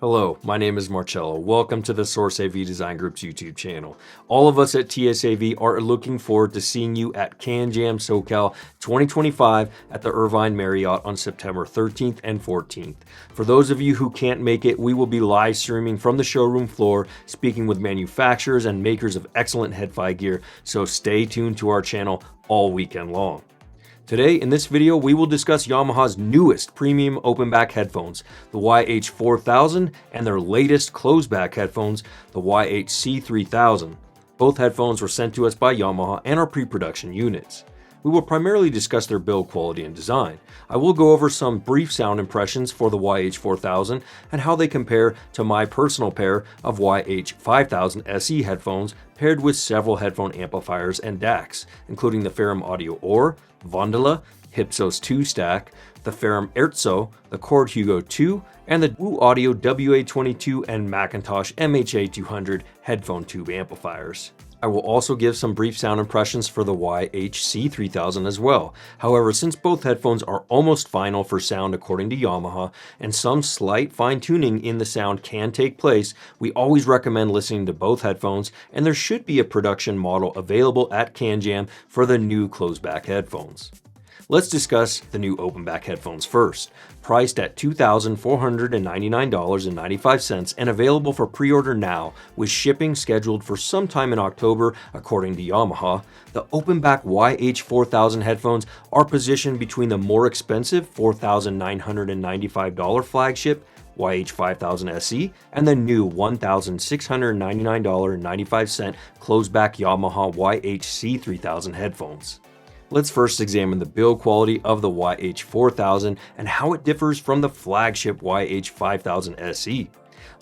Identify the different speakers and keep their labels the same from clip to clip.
Speaker 1: Hello, my name is Marcello. Welcome to the Source AV Design Group's YouTube channel. All of us at TSAV are looking forward to seeing you at CanJam SoCal 2025 at the Irvine Marriott on September 13th and 14th. For those of you who can't make it, we will be live streaming from the showroom floor, speaking with manufacturers and makers of excellent head-fi gear, so stay tuned to our channel all weekend long. Today, in this video, we will discuss Yamaha's newest premium open-back headphones, the YH-4000, and their latest closed-back headphones, the YH-C3000. Both headphones were sent to us by Yamaha and are pre-production units. We will primarily discuss their build quality and design. I will go over some brief sound impressions for the YH-4000 and how they compare to my personal pair of YH-5000SE headphones paired with several headphone amplifiers and Dacs, including the Ferrum Audio Or, WANDLA, HYPSOS 2 stack, the Ferrum YH-C3000, the Chord Hugo 2, and the Wu Audio WA22 and McIntosh MHA200 headphone tube amplifiers. I will also give some brief sound impressions for the YH-C3000 as well. However, since both headphones are almost final for sound according to Yamaha, and some slight fine-tuning in the sound can take place, we always recommend listening to both headphones, and there should be a production model available at CanJam for the new closed-back headphones. Let's discuss the new open-back headphones first. Priced at $2,499.95 and available for pre-order now, with shipping scheduled for sometime in October according to Yamaha, the open-back YH-4000 headphones are positioned between the more expensive $4,995 flagship YH-5000SE and the new $1,699.95 closed-back Yamaha YH-C3000 headphones. Let's first examine the build quality of the YH-4000 and how it differs from the flagship YH-5000SE.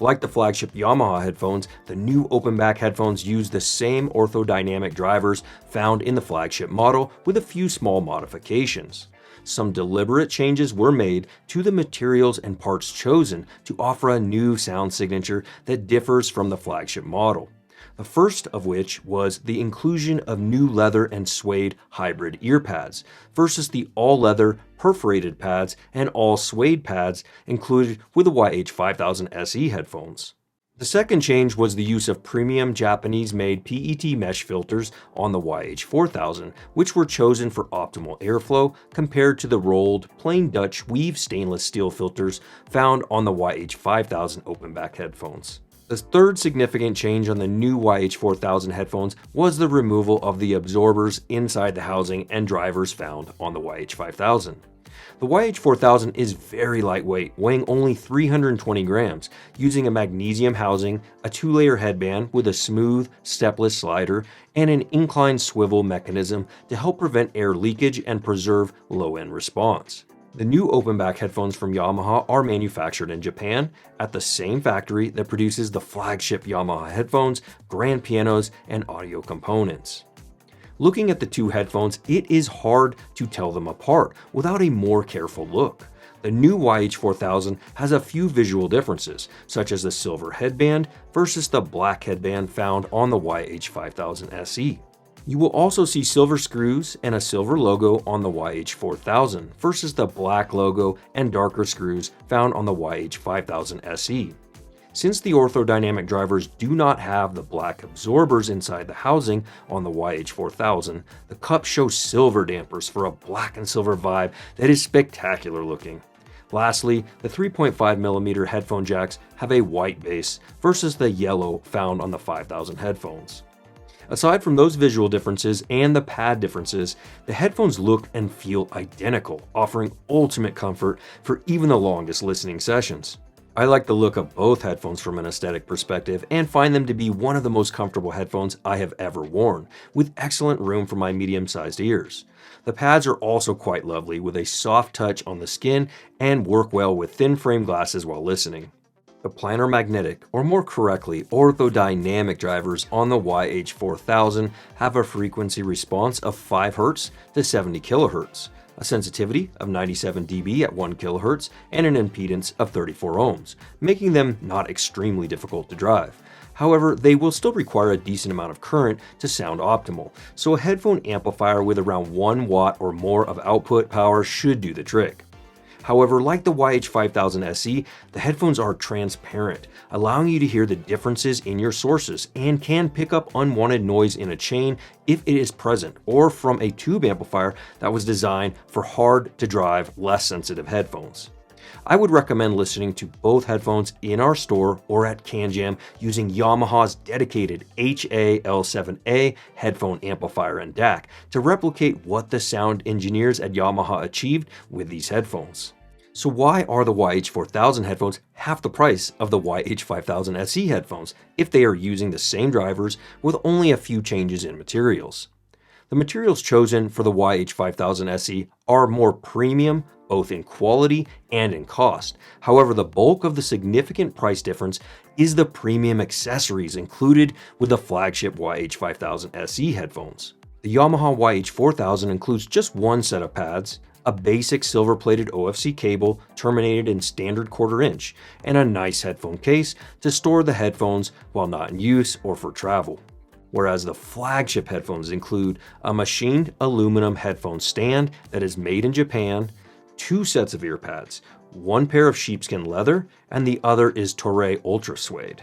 Speaker 1: Like the flagship Yamaha headphones, the new open-back headphones use the same orthodynamic drivers found in the flagship model with a few small modifications. Some deliberate changes were made to the materials and parts chosen to offer a new sound signature that differs from the flagship model. The first of which was the inclusion of new leather and suede hybrid ear pads versus the all-leather perforated pads and all-suede pads included with the YH-5000SE headphones. The second change was the use of premium Japanese-made PET mesh filters on the YH-4000, which were chosen for optimal airflow compared to the rolled, plain Dutch weave stainless steel filters found on the YH-5000 open-back headphones. The third significant change on the new YH-4000 headphones was the removal of the absorbers inside the housing and drivers found on the YH-5000. The YH-4000 is very lightweight, weighing only 320 grams, using a magnesium housing, a 2-layer headband with a smooth, stepless slider, and an inclined swivel mechanism to help prevent air leakage and preserve low-end response. The new open-back headphones from Yamaha are manufactured in Japan at the same factory that produces the flagship Yamaha headphones, grand pianos, and audio components. Looking at the two headphones, it is hard to tell them apart without a more careful look. The new YH-4000 has a few visual differences, such as the silver headband versus the black headband found on the YH-5000SE. You will also see silver screws and a silver logo on the YH-4000 versus the black logo and darker screws found on the YH-5000SE. Since the orthodynamic drivers do not have the black absorbers inside the housing on the YH-4000, the cups show silver dampers for a black and silver vibe that is spectacular looking. Lastly, the 3.5mm headphone jacks have a white base versus the yellow found on the 5000 headphones. Aside from those visual differences and the pad differences, the headphones look and feel identical, offering ultimate comfort for even the longest listening sessions. I like the look of both headphones from an aesthetic perspective and find them to be one of the most comfortable headphones I have ever worn, with excellent room for my medium-sized ears. The pads are also quite lovely with a soft touch on the skin and work well with thin frame glasses while listening. The planar magnetic, or more correctly, orthodynamic drivers on the YH-4000 have a frequency response of 5 Hz to 70 kHz, a sensitivity of 97 dB at 1 kHz, and an impedance of 34 ohms, making them not extremely difficult to drive. However, they will still require a decent amount of current to sound optimal, so a headphone amplifier with around 1 watt or more of output power should do the trick. However, like the YH-5000SE, the headphones are transparent, allowing you to hear the differences in your sources and can pick up unwanted noise in a chain if it is present, or from a tube amplifier that was designed for hard-to-drive, less sensitive headphones. I would recommend listening to both headphones in our store or at CanJam using Yamaha's dedicated HA-L7A headphone amplifier and DAC to replicate what the sound engineers at Yamaha achieved with these headphones. So why are the YH-4000 headphones half the price of the YH-5000SE headphones if they are using the same drivers with only a few changes in materials? The materials chosen for the YH-5000SE are more premium, both in quality and in cost. However, the bulk of the significant price difference is the premium accessories included with the flagship YH-5000SE headphones. The Yamaha YH-4000 includes just one set of pads, a basic silver-plated OFC cable terminated in standard 1/4 inch, and a nice headphone case to store the headphones while not in use or for travel. Whereas the flagship headphones include a machined aluminum headphone stand that is made in Japan, 2 sets of ear pads, 1 pair of sheepskin leather, and the other is Toray Ultra Suede.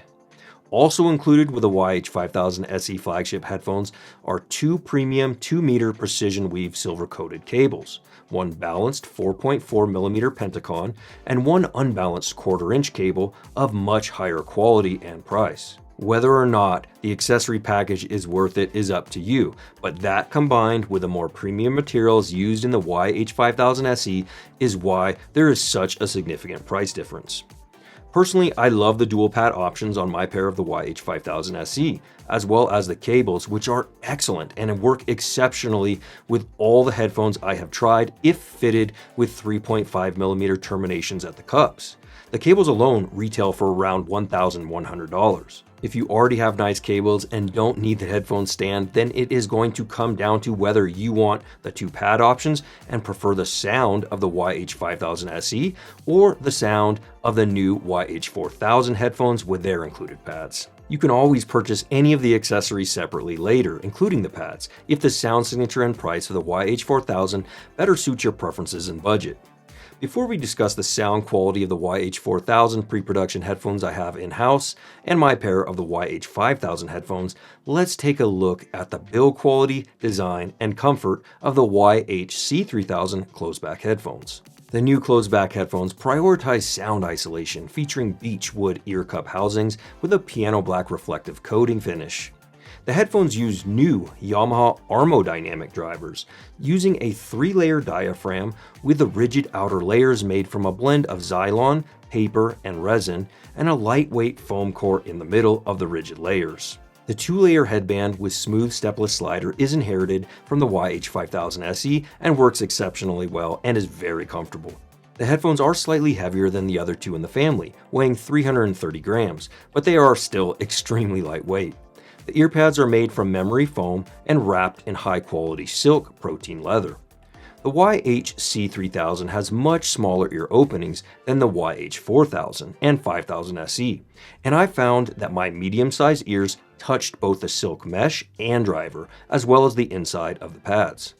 Speaker 1: Also included with the YH-5000SE flagship headphones are 2 premium 2-meter precision weave silver-coated cables, 1 balanced 4.4mm Pentacon, and 1 unbalanced 1/4 inch cable of much higher quality and price. Whether or not the accessory package is worth it is up to you, but that combined with the more premium materials used in the YH-5000SE is why there is such a significant price difference. Personally, I love the dual pad options on my pair of the YH-5000SE, as well as the cables, which are excellent and work exceptionally with all the headphones I have tried if fitted with 3.5mm terminations at the cups. The cables alone retail for around $1,100. If you already have nice cables and don't need the headphone stand, then it is going to come down to whether you want the 2 pad options and prefer the sound of the YH-5000SE or the sound of the new YH-4000 headphones with their included pads. You can always purchase any of the accessories separately later, including the pads, if the sound signature and price of the YH-4000 better suits your preferences and budget. Before we discuss the sound quality of the YH-4000 pre-production headphones I have in-house and my pair of the YH-5000 headphones, let's take a look at the build quality, design, and comfort of the YH-C3000 closed-back headphones. The new closed-back headphones prioritize sound isolation, featuring beechwood ear cup housings with a piano black reflective coating finish. The headphones use new Yamaha Armodynamic drivers, using a 3-layer diaphragm with the rigid outer layers made from a blend of Zylon, paper, and resin, and a lightweight foam core in the middle of the rigid layers. The 2-layer headband with smooth stepless slider is inherited from the YH-5000SE and works exceptionally well and is very comfortable. The headphones are slightly heavier than the other 2 in the family, weighing 330 grams, but they are still extremely lightweight. The earpads are made from memory foam and wrapped in high-quality silk protein leather. The YH-C3000 has much smaller ear openings than the YH-4000 and 5000SE, and I found that my medium-sized ears touched both the silk mesh and driver, as well as the inside of the pads.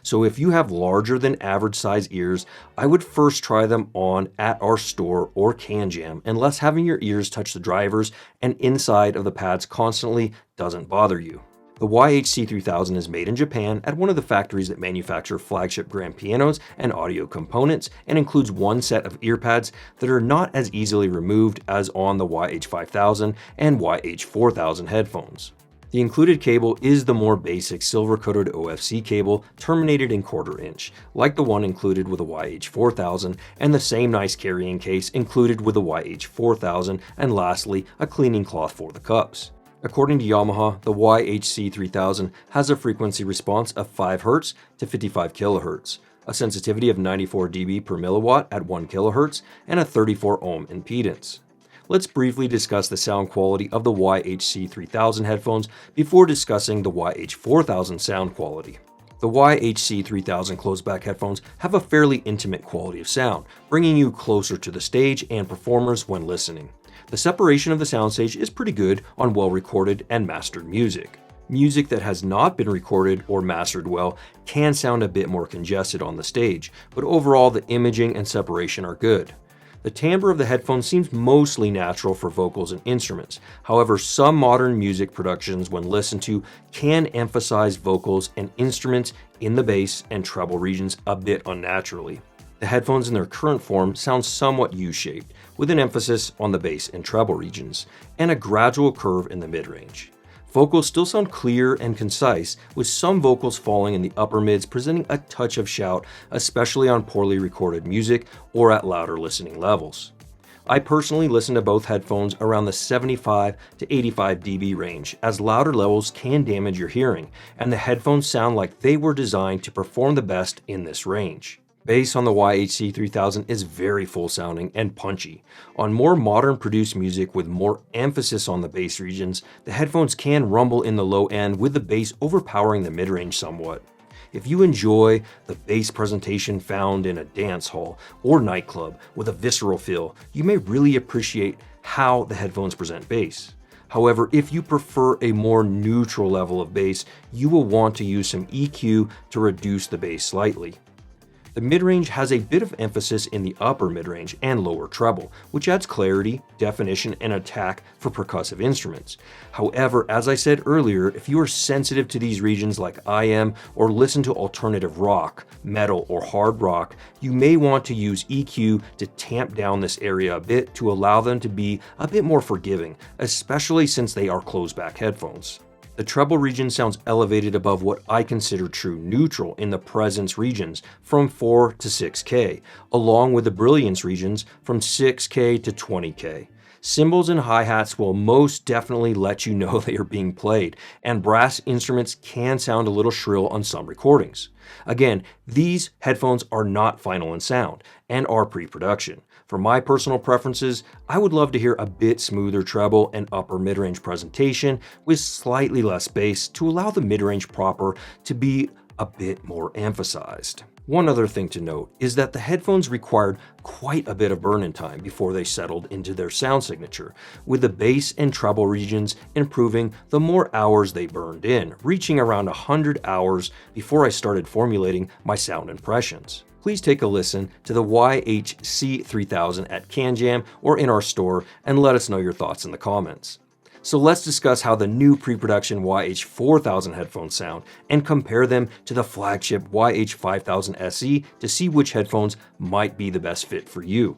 Speaker 1: So if you have larger than average size ears, I would first try them on at our store or CanJam, unless having your ears touch the drivers and inside of the pads constantly doesn't bother you. The YH-C3000 is made in Japan at one of the factories that manufacture flagship grand pianos and audio components, and includes 1 set of earpads that are not as easily removed as on the YH-5000 and YH-4000 headphones. The included cable is the more basic silver-coated OFC cable terminated in 1/4 inch, like the one included with the YH-4000, and the same nice carrying case included with the YH-4000, and lastly, a cleaning cloth for the cups. According to Yamaha, the YH-C3000 has a frequency response of 5 Hz to 55 kHz, a sensitivity of 94 dB per milliwatt at 1 kHz, and a 34 ohm impedance. Let's briefly discuss the sound quality of the YH-C3000 headphones before discussing the YH-4000 sound quality. The YH-C3000 closed-back headphones have a fairly intimate quality of sound, bringing you closer to the stage and performers when listening. The separation of the soundstage is pretty good on well-recorded and mastered music. Music that has not been recorded or mastered well can sound a bit more congested on the stage, but overall the imaging and separation are good. The timbre of the headphones seems mostly natural for vocals and instruments. However, some modern music productions, when listened to, can emphasize vocals and instruments in the bass and treble regions a bit unnaturally. The headphones in their current form sound somewhat U-shaped, with an emphasis on the bass and treble regions, and a gradual curve in the mid-range. Vocals still sound clear and concise, with some vocals falling in the upper mids presenting a touch of shout, especially on poorly recorded music or at louder listening levels. I personally listen to both headphones around the 75 to 85 dB range, as louder levels can damage your hearing, and the headphones sound like they were designed to perform the best in this range. Bass on the YH-C3000 is very full sounding and punchy. On more modern produced music with more emphasis on the bass regions, the headphones can rumble in the low end with the bass overpowering the mid-range somewhat. If you enjoy the bass presentation found in a dance hall or nightclub with a visceral feel, you may really appreciate how the headphones present bass. However, if you prefer a more neutral level of bass, you will want to use some EQ to reduce the bass slightly. The mid-range has a bit of emphasis in the upper mid-range and lower treble, which adds clarity, definition, and attack for percussive instruments. However, as I said earlier, if you are sensitive to these regions like I am, or listen to alternative rock, metal, or hard rock, you may want to use EQ to tamp down this area a bit to allow them to be a bit more forgiving, especially since they are closed-back headphones. The treble region sounds elevated above what I consider true neutral in the presence regions from 4 to 6K, along with the brilliance regions from 6K to 20K. Cymbals and hi-hats will most definitely let you know they are being played, and brass instruments can sound a little shrill on some recordings. Again, these headphones are not final in sound and are pre-production. For my personal preferences, I would love to hear a bit smoother treble and upper mid-range presentation with slightly less bass to allow the mid-range proper to be a bit more emphasized. One other thing to note is that the headphones required quite a bit of burn-in time before they settled into their sound signature, with the bass and treble regions improving the more hours they burned in, reaching around 100 hours before I started formulating my sound impressions. Please take a listen to the YH-C3000 at CanJam or in our store and let us know your thoughts in the comments. So let's discuss how the new pre-production YH-4000 headphones sound and compare them to the flagship YH-5000SE to see which headphones might be the best fit for you.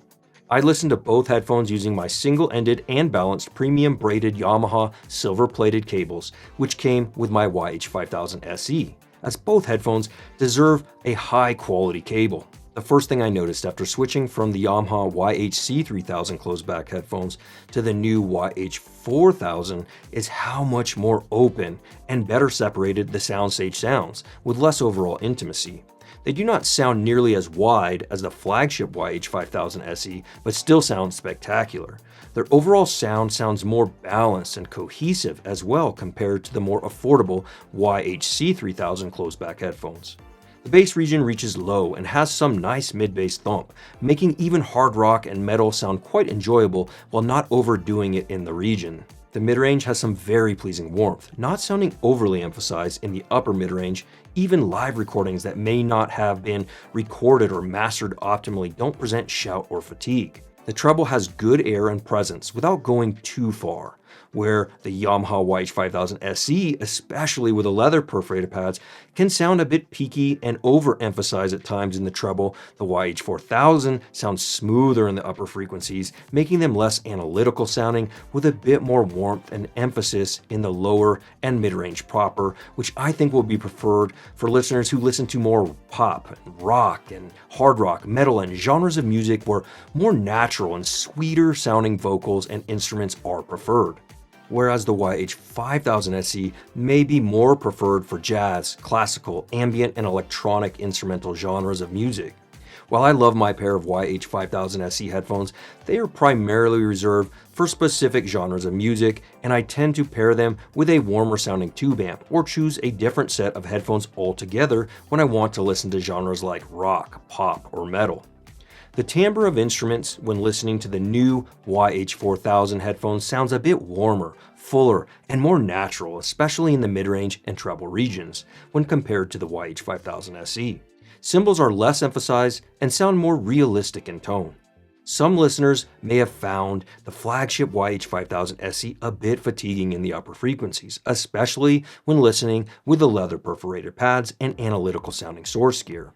Speaker 1: I listened to both headphones using my single-ended and balanced premium braided Yamaha silver-plated cables, which came with my YH-5000SE, as both headphones deserve a high-quality cable. The first thing I noticed after switching from the Yamaha YH-C3000 closed-back headphones to the new YH-4000 is how much more open and better separated the soundstage sounds, with less overall intimacy. They do not sound nearly as wide as the flagship YH-5000SE, but still sound spectacular. Their overall sound sounds more balanced and cohesive as well compared to the more affordable YH-C3000 closed-back headphones. The bass region reaches low and has some nice mid-bass thump, making even hard rock and metal sound quite enjoyable while not overdoing it in the region. The mid-range has some very pleasing warmth, not sounding overly emphasized in the upper mid-range. Even live recordings that may not have been recorded or mastered optimally don't present shout or fatigue. The treble has good air and presence without going too far, where the Yamaha YH-5000SE, especially with the leather perforated pads, can sound a bit peaky and overemphasized at times in the treble. The YH-4000 sounds smoother in the upper frequencies, making them less analytical sounding with a bit more warmth and emphasis in the lower and mid-range proper, which I think will be preferred for listeners who listen to more pop, and rock, and hard rock, metal, and genres of music where more natural and sweeter sounding vocals and instruments are preferred. Whereas the YH-5000SE may be more preferred for jazz, classical, ambient, and electronic instrumental genres of music. While I love my pair of YH-5000SE headphones, they are primarily reserved for specific genres of music, and I tend to pair them with a warmer sounding tube amp or choose a different set of headphones altogether when I want to listen to genres like rock, pop, or metal. The timbre of instruments when listening to the new YH-4000 headphones sounds a bit warmer, fuller, and more natural, especially in the mid-range and treble regions, when compared to the YH-5000SE. Cymbals are less emphasized and sound more realistic in tone. Some listeners may have found the flagship YH-5000SE a bit fatiguing in the upper frequencies, especially when listening with the leather perforated pads and analytical sounding source gear.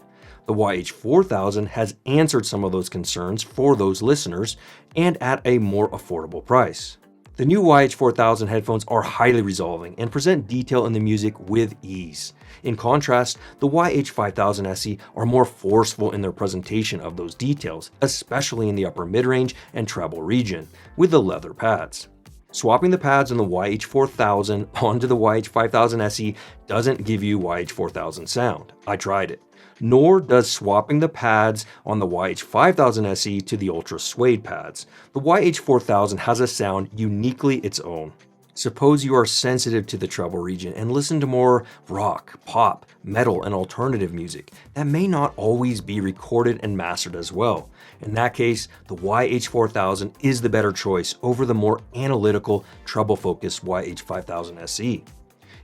Speaker 1: The YH-4000 has answered some of those concerns for those listeners and at a more affordable price. The new YH-4000 headphones are highly resolving and present detail in the music with ease. In contrast, the YH-5000SE are more forceful in their presentation of those details, especially in the upper mid-range and treble region, with the leather pads. Swapping the pads on the YH-4000 onto the YH-5000SE doesn't give you YH-4000 sound. I tried it. Nor does swapping the pads on the YH-5000SE to the Ultra Suede pads. The YH-4000 has a sound uniquely its own. Suppose you are sensitive to the treble region and listen to more rock, pop, metal, and alternative music that may not always be recorded and mastered as well. In that case, the YH-4000 is the better choice over the more analytical, treble-focused YH-5000SE.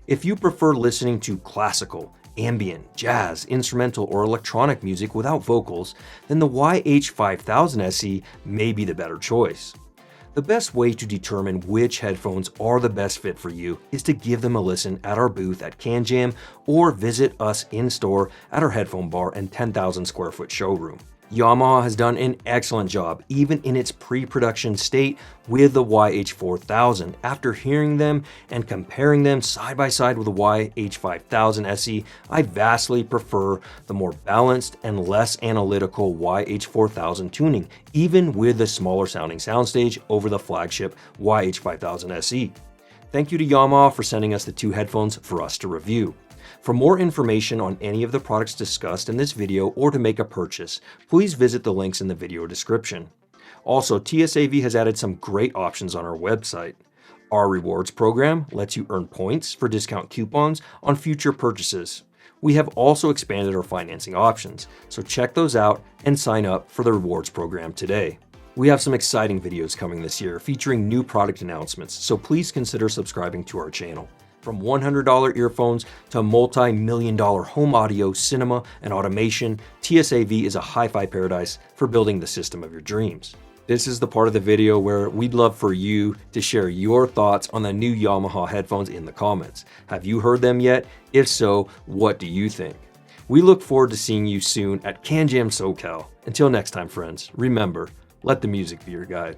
Speaker 1: If you prefer listening to classical, ambient, jazz, instrumental, or electronic music without vocals, then the YH-5000SE may be the better choice. The best way to determine which headphones are the best fit for you is to give them a listen at our booth at CanJam or visit us in-store at our headphone bar and 10,000 square foot showroom. Yamaha has done an excellent job, even in its pre-production state, with the YH-4000. After hearing them and comparing them side by side with the YH-5000SE, I vastly prefer the more balanced and less analytical YH-4000 tuning, even with the smaller sounding soundstage over the flagship YH-5000SE. Thank you to Yamaha for sending us the two headphones for us to review. For more information on any of the products discussed in this video or to make a purchase, please visit the links in the video description. Also, TSAV has added some great options on our website. Our rewards program lets you earn points for discount coupons on future purchases. We have also expanded our financing options, so check those out and sign up for the rewards program today. We have some exciting videos coming this year featuring new product announcements, so please consider subscribing to our channel. From $100 earphones to multi-million-dollar home audio, cinema, and automation, TSAV is a hi-fi paradise for building the system of your dreams. This is the part of the video where we'd love for you to share your thoughts on the new Yamaha headphones in the comments. Have you heard them yet? If so, what do you think? We look forward to seeing you soon at CanJam SoCal. Until next time, friends, remember, let the music be your guide.